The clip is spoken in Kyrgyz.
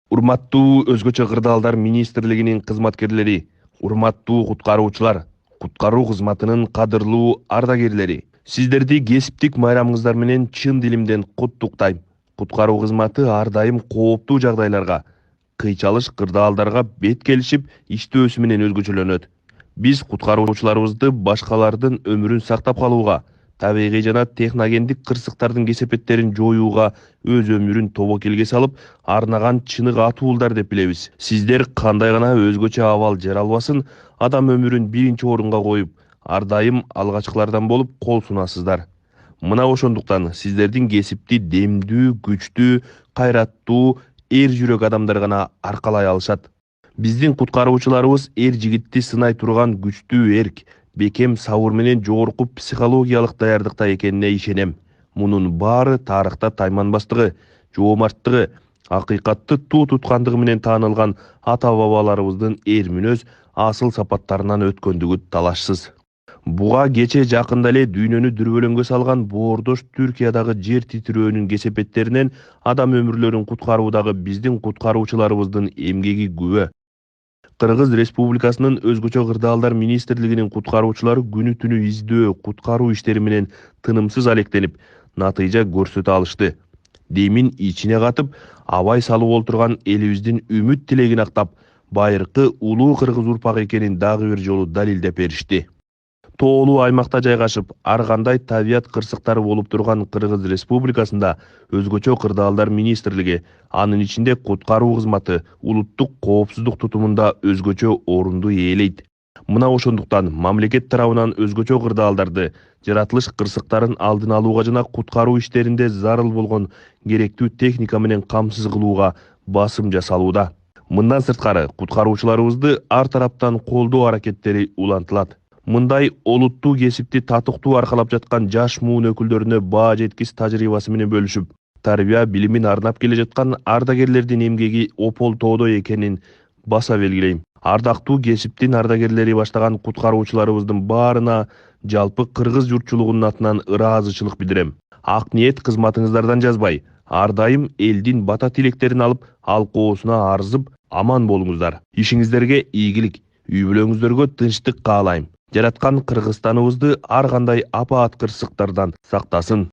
Урматтуу Өзгөчө кырдаалдар министрлигинин кызматкерлери, урматтуу куткаруучулар, куткаруу кызматынын кадырлуу ардагерлери, сиздерди кесиптик майрамыңыздар менен чын дилимден куттуктайм. Куткаруу кызматы ар дайым кооптуу жагдайларга, кыйчалыш кырдаалдарга бет келишип иштөөсү менен өзгөчөлөнөт. Биз куткаруучуларыбызды башкалардын өмүрүн сактап калууга, табигый жана техногендик кырсыктардын кесепеттерин жоюуга өз өмүрүн тобокелге салып, арнаган чынык атуулдар деп билебиз. Сиздер кандай гана өзгөчө абал жаралбасын, адам өмүрүн биринчи орунга коюп, ар дайым алгачкылардан болуп кол сунасыздар. Мына ошондуктан сиздердин кесипти демдүү, күчтүү, кайраттуу, эр жүрөк адамдар гана аркалай алышат. Биздин куткаруучуларыбыз эр жигитти сынай турган күчтүү эрк, бекем сабыр менен жогорку психологиялык даярдыкта экенине ишенем. Мунун баары тарыхта тайманбастыгы, жоомарттыгы, акыйкатты туу туткандыгы менен таанылган ата бабаларыбыздын эр мүнөз, асыл сапаттарынан өткөндүгү талашсыз. Буга кече жакында эле дүйнөнү дүрбөлөңгө салган боордош Түркиядагы жер титирөөнүн кесепеттеринен адам өмүрлөрүн куткаруудагы биздин куткаруучуларыбыздын эмгеги күбө. Кыргыз Республикасынын Өзгөчө кырдаалдар министрлигинин куткаруучулары күнү түнү издөө, куткаруу иштери менен тынымсыз алектенип, натыйжа көрсөтө алышты. Демин ичине катып, абай салып олтурган элибиздин үмүт тилегин актап, байыркы улуу кыргыз урпагы экенин дагы бир жолу далилдеп беришти. Тоолуу аймакта жайгашып, ар кандай табият кырсыктары болуп турган Кыргыз Республикасында Өзгөчө кырдаалдар министрлиги, анын ичинде куткаруу кызматы улуттук коопсуздук тутумунда өзгөчө орунду ээлейт. Мына ошондуктан мамлекет тарабынан өзгөчө кырдаалдарды, жаратылыш кырсыктарын алдын алууга жана куткаруу иштеринде зарыл болгон керектүү техника менен камсыз кылууга басым жасалууда. Мындан сырткары, куткаруучуларыбызды ар тараптан колдоо аракеттери улантылат. Мындай олуттуу кесипти татыктуу аркалап жаткан жаш муун өкүлдөрүнө баа жеткис тажрыйбасы менен бөлүшүп, тарбия билимин арнап келе жаткан ардагерлердин эмгеги опол тоодой экенин баса белгилейм. Ардактуу кесиптин ардагерлери баштаган куткаруучуларыбыздын баарына жалпы кыргыз журтчулугунун атынан ыраазычылык билдирем. Ак ниет кызматыңыздардан жазбай, ар дайым элдин бата тилектерин алып, ал коосуна арзып, аман болуңуздар. Ишиңиздерге ийгилик, үй бүлөңүздөргө тынчтык каалайм. Жараткан Кыргызстаныбызды ар кандай апаат кырсыктардан сактасын.